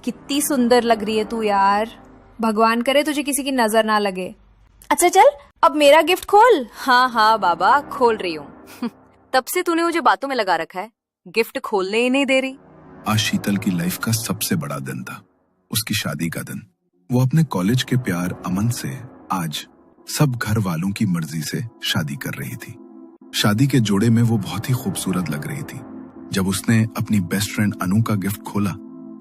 कितनी सुंदर लग रही है तू यार। भगवान करे तुझे किसी की नजर ना लगे। अच्छा चल अब मेरा गिफ्ट खोल। हाँ हाँ बाबा खोल रही हूँ। तब से तूने मुझे बातों में लगा रखा है, गिफ्ट खोलने ही नहीं दे रही। आज शीतल की लाइफ का सबसे बड़ा दिन था, उसकी शादी का दिन। वो अपने कॉलेज के प्यार अमन से आज सब घर वालों की मर्जी से शादी कर रही थी। शादी के जोड़े में वो बहुत ही खूबसूरत लग रही थी। जब उसने अपनी बेस्ट फ्रेंड अनु का गिफ्ट खोला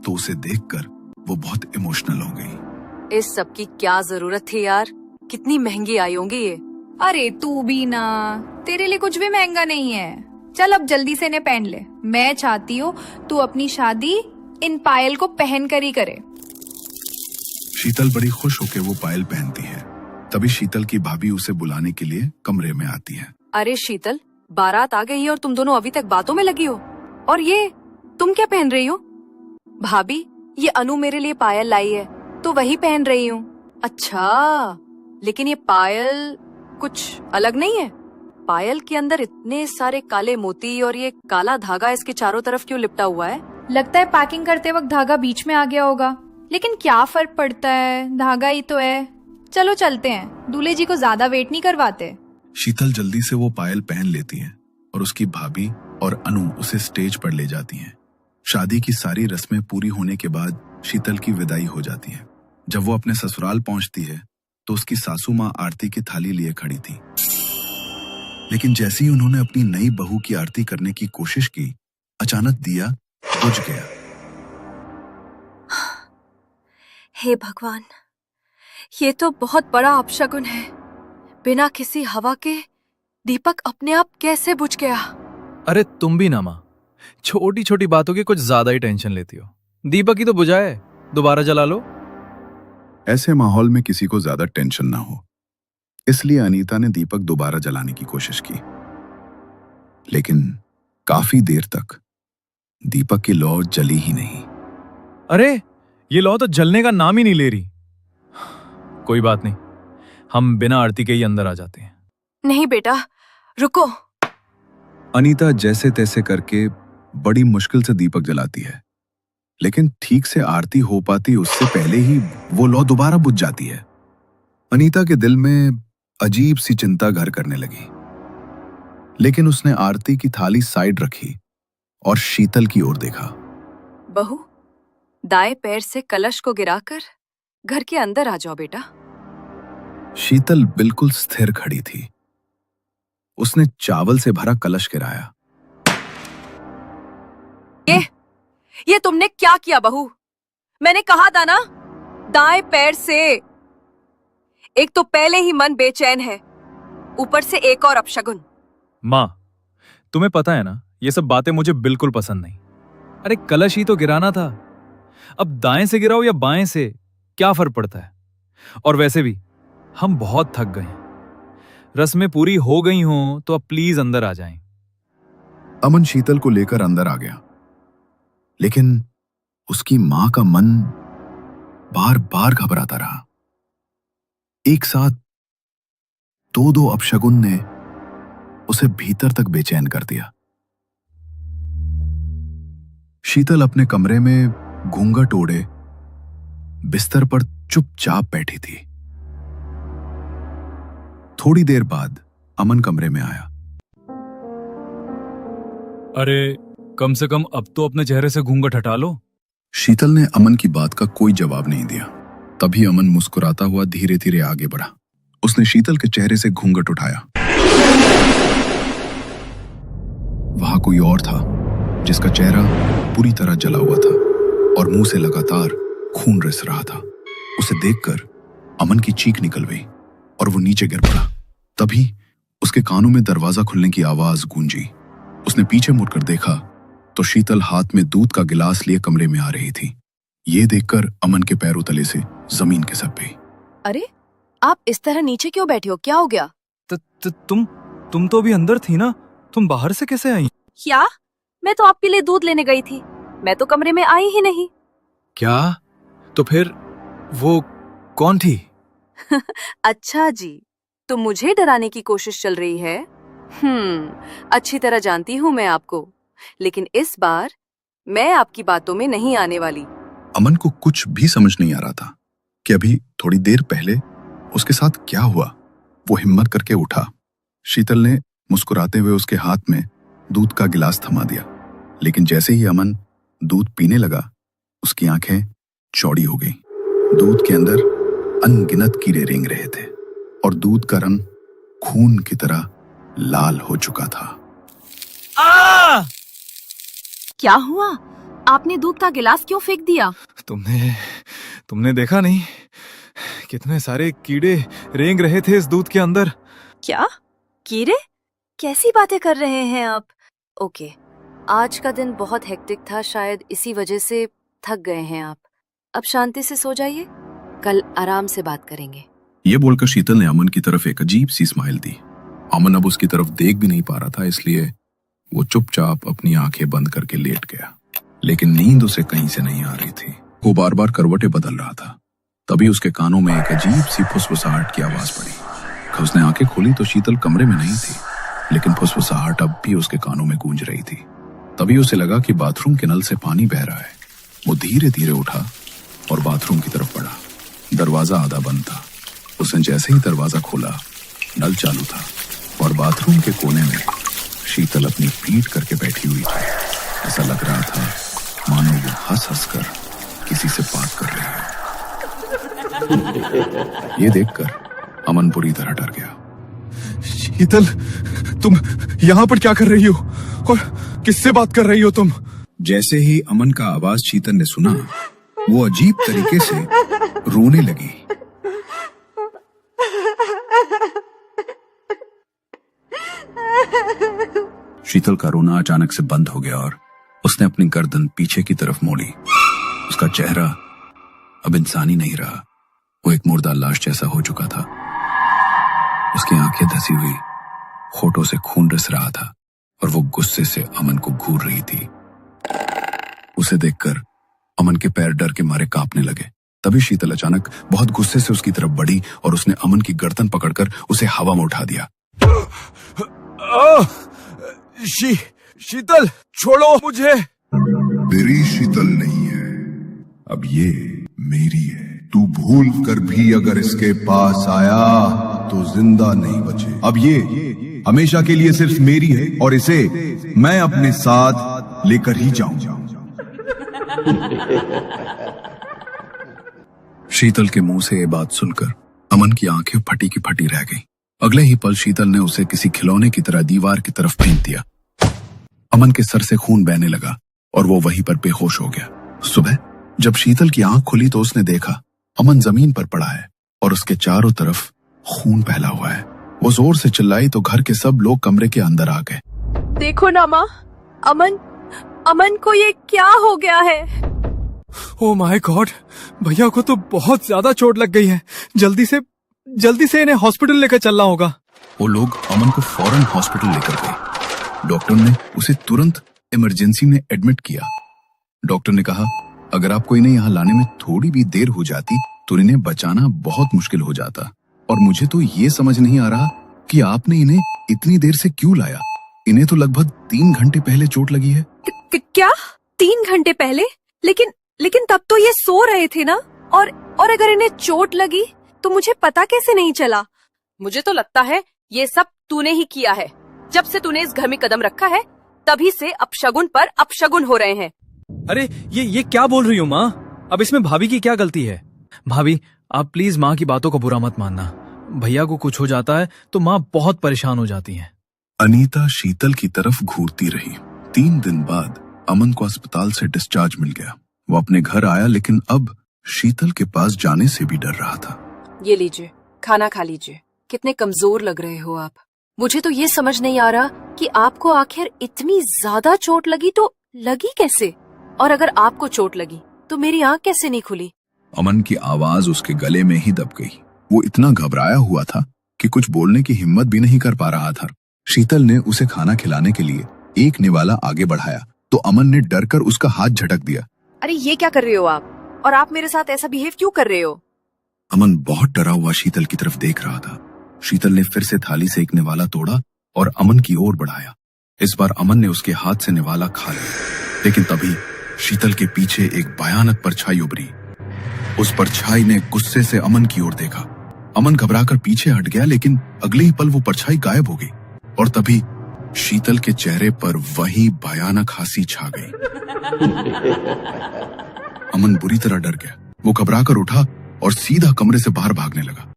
तो उसे देखकर वो बहुत इमोशनल हो गई। इस सब की क्या जरूरत थी यार, कितनी महंगी आई होंगी ये। अरे तू भी ना, तेरे लिए कुछ भी महंगा नहीं है। चल अब जल्दी से इन्हें पहन ले। मैं चाहती हूँ तू अपनी शादी इन पायल को पहन कर ही करे। शीतल बड़ी खुश होकर वो पायल पहनती है। तभी शीतल की भाभी उसे बुलाने के लिए कमरे में आती है। अरे शीतल, बारात आ गई है और तुम दोनों अभी तक बातों में लगी हो। और ये तुम क्या पहन रही हो? भाभी, ये अनु मेरे लिए पायल लाई है तो वही पहन रही हूँ। अच्छा, लेकिन ये पायल कुछ अलग नहीं है? पायल के अंदर इतने सारे काले मोती और ये काला धागा इसके चारों तरफ क्यों लिपटा हुआ है? लगता है पैकिंग करते वक्त धागा बीच में आ गया होगा, लेकिन क्या फर्क पड़ता है, धागा ही तो है। चलो चलते हैं, दूल्हे जी को ज्यादा वेट नहीं करवाते। शीतल जल्दी से वो पायल पहन लेती है और उसकी भाभी और अनु उसे स्टेज पर ले जाती हैं। शादी की सारी रस्में पूरी होने के बाद शीतल की विदाई हो जाती है। जब वो अपने ससुराल पहुंचती है तो उसकी सासू माँ आरती की थाली लिए खड़ी थी, लेकिन जैसे ही उन्होंने अपनी नई बहू की आरती करने की कोशिश की, अचानक दिया बुझ गया। हे भगवान, ये तो बहुत बड़ा अपशगुन है। बिना किसी हवा के दीपक अपने आप कैसे बुझ गया? अरे तुम भी ना माँ, छोटी छोटी बातों की कुछ ज्यादा ही टेंशन लेती हो। दीपक ही तो बुझाए, दोबारा जला लो। ऐसे माहौल में किसी को ज्यादा टेंशन ना हो, इसलिए अनीता ने दीपक दोबारा जलाने की कोशिश की, लेकिन काफी देर तक दीपक की लौ जली ही नहीं। अरे ये लौ तो जलने का नाम ही नहीं ले रही। कोई बात नहीं, हम बिना आरती के ही अंदर आ जाते हैं। नहीं बेटा, रुको। अनीता जैसे तैसे करके बड़ी मुश्किल से दीपक जलाती है, लेकिन ठीक से आरती हो पाती उससे पहले ही वो लौ दोबारा बुझ जाती है। अनीता के दिल में अजीब सी चिंता घर करने लगी, लेकिन उसने आरती की थाली साइड रखी और शीतल की ओर देखा। बहू, दाएं पैर से कलश को गिराकर घर के अंदर आ जाओ बेटा। शीतल बिल्कुल स्थिर खड़ी थी। उसने चावल से भरा कलश गिराया। ये तुमने क्या किया बहू? मैंने कहा था ना, दाएं पैर से। एक तो पहले ही मन बेचैन है, ऊपर से एक और अपशगुन। माँ, तुम्हें पता है ना, ये सब बातें मुझे बिल्कुल पसंद नहीं। अरे कलश ही तो गिराना था, अब दाएं से गिराओ या बाएं से, क्या फर्क पड़ता है? और वैसे भी हम बहुत थक गए हैं। रस्में पूरी हो गई हों तो अब प्लीज अंदर आ जाएं। अमन शीतल को लेकर अंदर आ गया, लेकिन उसकी मां का मन बार बार घबराता रहा। एक साथ दो दो अपशगुन ने उसे भीतर तक बेचैन कर दिया। शीतल अपने कमरे में घूंघट ओढ़े बिस्तर पर चुपचाप बैठी थी। थोड़ी देर बाद अमन कमरे में आया। अरे कम से कम अब तो अपने चेहरे से घूंघट हटा लो। शीतल ने अमन की बात का कोई जवाब नहीं दिया। तभी अमन मुस्कुराता हुआ धीरे धीरे आगे बढ़ा। उसने शीतल के चेहरे से घूंघट उठाया। वहां कोई और था, जिसका चेहरा पूरी तरह जला हुआ था और मुंह से लगातार खून रिस रहा था। उसे देखकर अमन की चीख निकल गई और वो नीचे गिर पड़ा। तभी उसके कानों में दरवाजा खुलने की आवाज गूंजी। उसने पीछे मुड़कर देखा तो शीतल हाथ में दूध का गिलास लिए कमरे में आ रही थी। ये देखकर अमन के पैरों तले से जमीन खिसक गई। अरे आप इस तरह नीचे क्यों बैठे हो, क्या हो गया? तुम तो अभी अंदर थी ना, तुम बाहर से कैसे आई? क्या? मैं तो आपके लिए दूध लेने गई थी, मैं तो कमरे में आई ही नहीं। क्या? तो फिर वो कौन थी? अच्छा जी, तो मुझे डराने की कोशिश चल रही है। अच्छी तरह जानती हूँ मैं आपको, लेकिन इस बार मैं आपकी बातों में नहीं आने वाली। अमन को कुछ भी समझ नहीं आ रहा था कि अभी थोड़ी देर पहले उसके साथ क्या हुआ। वो हिम्मत करके उठा। शीतल ने मुस्कुराते हुए उसके हाथ में दूध का गिलास थमा दिया, लेकिन जैसे ही अमन दूध पीने लगा उसकी आंखें चौड़ी हो गईं। दूध के अंदर अनगिनत कीड़े रेंग रहे थे और दूध का रंग खून की तरह लाल हो चुका था। क्या हुआ? आपने दूध का गिलास क्यों फेंक दिया? तुमने देखा नहीं कितने सारे कीड़े रेंग रहे थे इस दूध के अंदर। क्या? कीड़े? कैसी बातें कर रहे हैं आप? ओके, आज का दिन बहुत हेक्टिक था, शायद इसी वजह से थक गए हैं आप। अब शांति से सो जाइए, कल आराम से बात करेंगे। ये बोलकर शीतल ने अमन की तरफ एक अजीब सी स्माइल दी। अमन अब उसकी तरफ देख भी नहीं पा रहा था, इसलिए वो चुपचाप अपनी आंखें बंद करके लेट गया। लेकिन नींद उसे कहीं से नहीं आ रही थी। वो बार बार करवटें बदल रहा था। तभी उसके कानों में एक अजीब सी फुसफुसाहट की आवाज पड़ी। उसने आंखें खोली तो शीतल कमरे में नहीं थी, लेकिन फुसफुसाहट अब भी उसके कानों में गूंज रही थी। तभी उसे लगा कि बाथरूम के नल से पानी बह रहा है। वो धीरे धीरे उठा और बाथरूम की तरफ बढ़ा। दरवाजा आधा बंद था। उसने जैसे ही दरवाजा खोला, नल चालू था और बाथरूम के कोने में शीतल अपनी पीठ करके बैठी हुई थी। ऐसा लग रहा था मानो वो हंस हंस कर किसी से बात कर रही है। ये देखकर अमन बुरी तरह डर गया। शीतल, तुम यहाँ पर क्या कर रही हो और किससे बात कर रही हो तुम? जैसे ही अमन का आवाज शीतल ने सुना, वो अजीब तरीके से रोने लगी। शीतल का रोना अचानक से बंद हो गया और उसने अपनी गर्दन पीछे की तरफ मोड़ी। उसका चेहरा अब इंसानी नहीं रहा, वो एक मुर्दा लाश जैसा हो चुका था। उसकी आंखें धसी हुई, होठों से खून रिस रहा था और वो गुस्से से अमन को घूर रही थी। उसे देखकर अमन के पैर डर के मारे कांपने लगे। तभी शीतल अचानक बहुत गुस्से से उसकी तरफ बढ़ी और उसने अमन की गर्दन पकड़कर उसे हवा में उठा दिया। शीतल, छोड़ो मुझे। मेरी शीतल नहीं है, अब ये मेरी है। तू भूल कर भी अगर इसके पास आया तो जिंदा नहीं बचे। अब ये हमेशा के लिए सिर्फ मेरी है और इसे मैं अपने साथ लेकर ही जाऊंगा। शीतल के मुंह से ये बात सुनकर अमन की आंखें फटी की फटी रह गईं। अगले ही पल शीतल ने उसे किसी खिलौने की तरह दीवार की तरफ फेंक दिया। अमन के सर से खून बहने लगा और वो वहीं पर बेहोश हो गया। सुबह जब शीतल की आंख खुली तो उसने देखा अमन जमीन पर पड़ा है और उसके चारों तरफ खून फैला हुआ है। वो जोर से चिल्लाई तो घर के सब लोग कमरे के अंदर आ गए। देखो ना माँ, अमन को ये क्या हो गया है? ओ माय गॉड, भैया को तो बहुत ज्यादा चोट लग गई है। जल्दी से इन्हें हॉस्पिटल लेकर चलना होगा। वो लोग अमन को फौरन हॉस्पिटल लेकर गए। डॉक्टर ने उसे तुरंत इमरजेंसी में एडमिट किया। डॉक्टर ने कहा अगर आपको इन्हें यहाँ लाने में थोड़ी भी देर हो जाती तो इन्हें बचाना बहुत मुश्किल हो जाता। और मुझे तो ये समझ नहीं आ रहा कि आपने इन्हें इतनी देर से क्यों लाया। इन्हें तो लगभग 3 घंटे पहले चोट लगी है। क्या 3 घंटे पहले? लेकिन तब तो ये सो रहे थे ना। और अगर इन्हें चोट लगी तो मुझे पता कैसे नहीं चला? मुझे तो लगता है ये सब तूने ही किया है। जब से तूने इस घर में कदम रखा है तभी से अपशगुन पर अपशगुन हो रहे हैं। अरे ये क्या बोल रही हो माँ? अब इसमें भाभी की क्या गलती है? भाभी आप प्लीज माँ की बातों को बुरा मत मानना। भैया को कुछ हो जाता है तो माँ बहुत परेशान हो जाती हैं। अनीता शीतल की तरफ घूरती रही। 3 दिन बाद अमन को अस्पताल से डिस्चार्ज मिल गया। वो अपने घर आया, लेकिन अब शीतल के पास जाने से भी डर रहा था। ये लीजिए, खाना खा लीजिए। कितने कमजोर लग रहे हो आप। मुझे तो ये समझ नहीं आ रहा कि आपको आखिर इतनी ज्यादा चोट लगी तो लगी कैसे? और अगर आपको चोट लगी तो मेरी आंख कैसे नहीं खुली? अमन की आवाज उसके गले में ही दब गई। वो इतना घबराया हुआ था कि कुछ बोलने की हिम्मत भी नहीं कर पा रहा था। शीतल ने उसे खाना खिलाने के लिए एक निवाला आगे बढ़ाया तो अमन ने डरकर उसका हाथ झटक दिया। अरे ये क्या कर रहे हो आप? और आप मेरे साथ ऐसा बिहेव क्यों कर रहे हो? अमन बहुत डरा हुआ शीतल की तरफ देख रहा था। शीतल ने फिर से थाली से एक निवाला तोड़ा और अमन की ओर बढ़ाया। इस बार अमन ने उसके हाथ से निवाला खा लिया, लेकिन तभी शीतल के पीछे एक भयानक परछाई उभरी। उस परछाई ने गुस्से से अमन की ओर देखा। अमन घबराकर पीछे हट गया, लेकिन अगले ही पल वो परछाई गायब हो गई और तभी शीतल के चेहरे पर वही भयानक हंसी छा गई। अमन बुरी तरह डर गया। वो घबराकर उठा और सीधा कमरे से बाहर भागने लगा।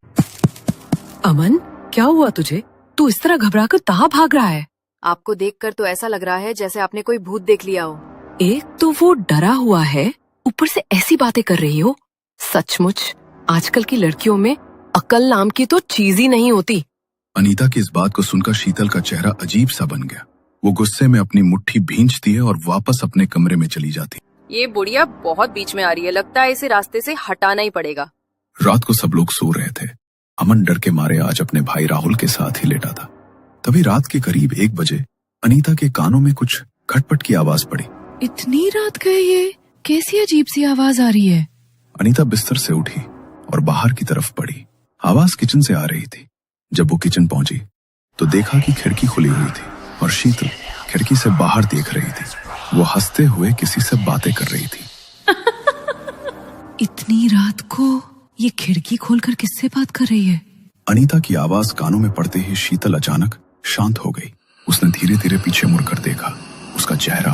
अमन, क्या हुआ तुझे? तू इस तरह घबराकर कहाँ भाग रहा है? आपको देखकर तो ऐसा लग रहा है जैसे आपने कोई भूत देख लिया हो। एक तो वो डरा हुआ है, ऊपर से ऐसी बातें कर रही हो। सचमुच आजकल की लड़कियों में अक्ल नाम की तो चीज ही नहीं होती। अनीता की इस बात को सुनकर शीतल का चेहरा अजीब सा बन गया। वो गुस्से में अपनी मुट्ठी भींचती है और वापस अपने कमरे में चली जाती। ये बुढ़िया बहुत बीच में आ रही है, लगता है इसे रास्ते से हटाना ही पड़ेगा। रात को सब लोग सो रहे थे। अमन डर के मारे आज अपने भाई राहुल के साथ ही लेटा था। तभी रात के करीब 1 बजे अनीता के कानों में कुछ खटपट की आवाज पड़ी। इतनी रात गए, ये कैसी अजीब सी आवाज आ रही है? अनीता बिस्तर से उठी और बाहर की तरफ बढ़ी। आवाज किचन से आ रही थी। जब वो किचन पहुंची तो देखा कि खिड़की खुली हुई थी और शीतल खिड़की से बाहर देख रही थी। वो हंसते हुए किसी से बातें कर रही थी। इतनी रात को ये खिड़की खोलकर किससे बात कर रही है? अनीता की आवाज कानों में पड़ते ही शीतल अचानक शांत हो गई। उसने धीरे धीरे पीछे मुड़कर देखा। उसका चेहरा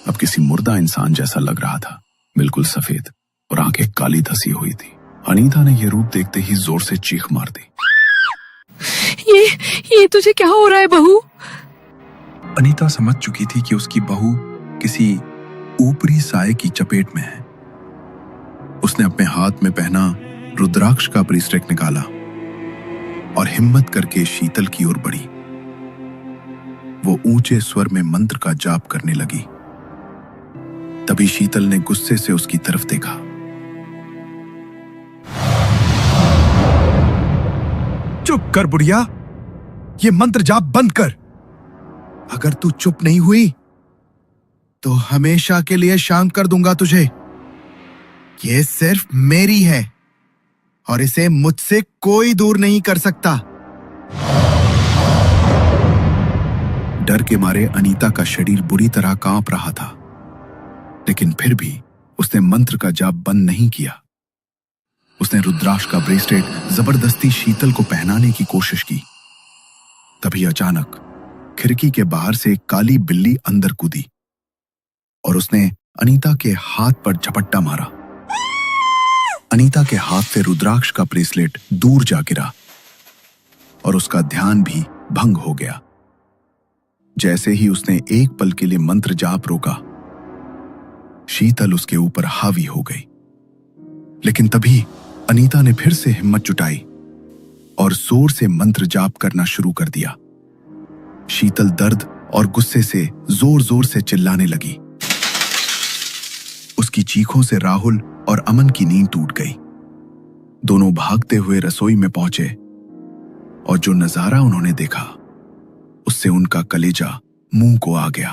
अब किसी मुर्दा इंसान जैसा लग रहा था, बिल्कुल सफेद और आंखें काली धसी हुई थी। अनीता ने यह रूप देखते ही जोर से चीख मार दी। ये तुझे क्या हो रहा है बहू? अनीता समझ चुकी थी कि उसकी बहू किसी ऊपरी साए की चपेट में है। उसने अपने हाथ में पहना रुद्राक्ष का ब्रेसलेट निकाला और हिम्मत करके शीतल की ओर बढ़ी। वो ऊंचे स्वर में मंत्र का जाप करने लगी। तभी शीतल ने गुस्से से उसकी तरफ देखा। चुप कर बुढ़िया, ये मंत्र जाप बंद कर। अगर तू चुप नहीं हुई तो हमेशा के लिए शांत कर दूंगा तुझे। ये सिर्फ मेरी है और इसे मुझसे कोई दूर नहीं कर सकता। डर के मारे अनीता का शरीर बुरी तरह कांप रहा था, लेकिन फिर भी उसने मंत्र का जाप बंद नहीं किया। उसने रुद्राक्ष का ब्रेसलेट जबरदस्ती शीतल को पहनाने की कोशिश की। तभी अचानक खिड़की के बाहर से एक काली बिल्ली अंदर कूदी और उसने अनीता के हाथ पर झपट्टा मारा। अनीता के हाथ से रुद्राक्ष का ब्रेसलेट दूर जा गिरा और उसका ध्यान भी भंग हो गया। जैसे ही उसने एक पल के लिए मंत्र जाप रोका, शीतल उसके ऊपर हावी हो गई। लेकिन तभी अनीता ने फिर से हिम्मत जुटाई और जोर से मंत्र जाप करना शुरू कर दिया। शीतल दर्द और गुस्से से जोर जोर से चिल्लाने लगी। उसकी चीखों से राहुल और अमन की नींद टूट गई। दोनों भागते हुए रसोई में पहुंचे और जो नजारा उन्होंने देखा उससे उनका कलेजा मुंह को आ गया।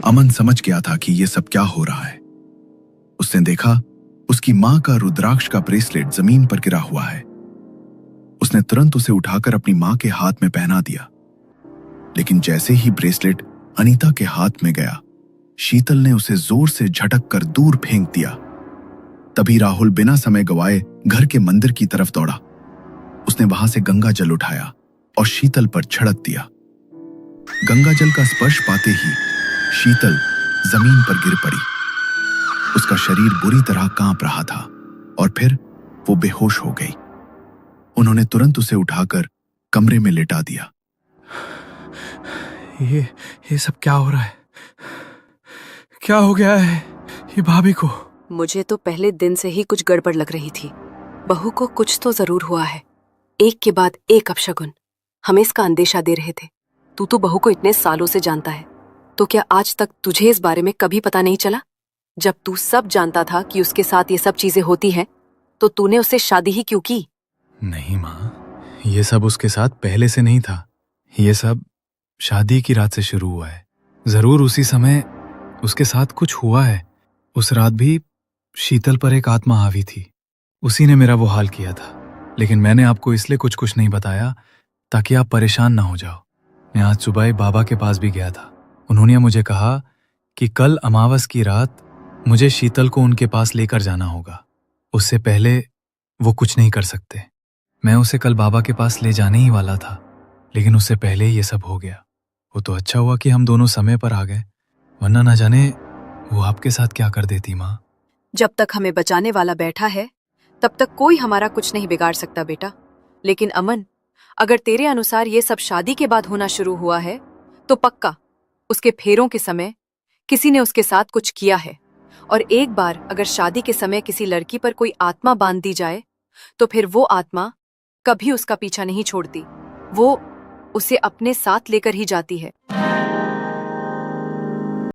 अमन समझ गया था कि यह सब क्या हो रहा है। उसने देखा उसकी मां का रुद्राक्ष का ब्रेसलेट जमीन पर गिरा हुआ है। उसने तुरंत उसे उठाकर अपनी मां के हाथ में पहना दिया, लेकिन जैसे ही ब्रेसलेट अनीता के हाथ में गया, शीतल ने उसे जोर से झटक कर दूर फेंक दिया। तभी राहुल बिना समय गवाए घर के मंदिर की तरफ दौड़ा। उसने वहां से गंगा जल उठाया और शीतल पर छिड़क दिया। गंगा जल का स्पर्श पाते ही शीतल जमीन पर गिर पड़ी। उसका शरीर बुरी तरह कांप रहा था और फिर वो बेहोश हो गई। उन्होंने तुरंत उसे उठाकर कमरे में लेटा दिया। ये सब क्या हो रहा है? क्या हो गया है ये भाभी को? मुझे तो पहले दिन से ही कुछ गड़बड़ लग रही थी। बहू को कुछ तो जरूर हुआ है। एक के बाद एक अपशगुन। हमें इसका अंदेशा दे रहे थे। तू तो बहू को इतने सालों से जानता है, तो क्या आज तक तुझे इस बारे में कभी पता नहीं चला? जब तू सब जानता था कि उसके साथ ये सब चीजें होती हैं, तो तूने उससे शादी ही क्यों की? नहीं माँ, ये सब उसके साथ पहले से नहीं था। ये सब शादी की रात से शुरू हुआ है। जरूर उसी समय उसके साथ कुछ हुआ है। उस रात भी शीतल पर एक आत्मा हावी थी। उसी ने मेरा वो हाल किया था। लेकिन मैंने आपको इसलिए कुछ नहीं बताया ताकि आप परेशान ना हो जाओ। मैं आज सुबह बाबा के पास भी गया था। उन्होंने मुझे कहा कि कल अमावस की रात मुझे शीतल को उनके पास लेकर जाना होगा। उससे पहले वो कुछ नहीं कर सकते। मैं उसे कल बाबा के पास ले जाने ही वाला था, लेकिन उससे पहले ही ये सब हो गया। वो तो अच्छा हुआ कि हम दोनों समय पर आ गए, वरना ना जाने वो आपके साथ क्या कर देती माँ। जब तक हमें बचाने वाला बैठा है तब तक कोई हमारा कुछ नहीं बिगाड़ सकता बेटा। लेकिन अमन, अगर तेरे अनुसार ये सब शादी के बाद होना शुरू हुआ है तो पक्का उसके फेरों के समय किसी ने उसके साथ कुछ किया है। और एक बार अगर शादी के समय किसी लड़की पर कोई आत्मा बांध दी जाए तो फिर वो आत्मा कभी उसका पीछा नहीं छोड़ती, वो उसे अपने साथ लेकर ही जाती है।